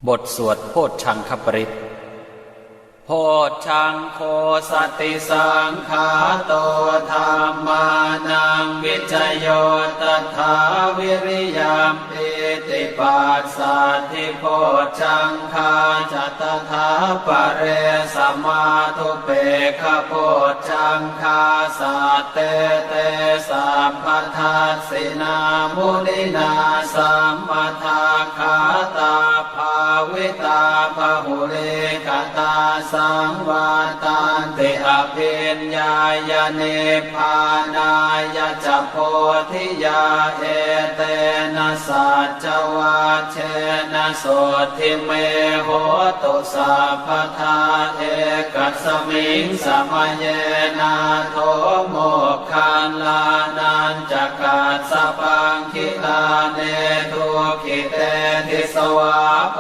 บทสวดโพชฌังคปริตโพชฌังโฆสติสังขาโตธัมมานังวิจโยตถาวิริยมปิติปัสสัทธิโพชฌังคาจัตถาปะเรสมาธุเปกขโพชฌังคาสัตเตเตสัมปทัสสินามุนินาสัมปทาขาตาภาวิตาภาหุเรกตาสังวาตันติอภิญญายเนพานายจะโพธิยาเอเตนะสัจวาเชนะโสทิเมโหตุสัพพทาเอกัสมิงสมัยเยนะโทโมกขันลานันจักขัสสะปังคิลาเนทุขิเตทิสวาโพ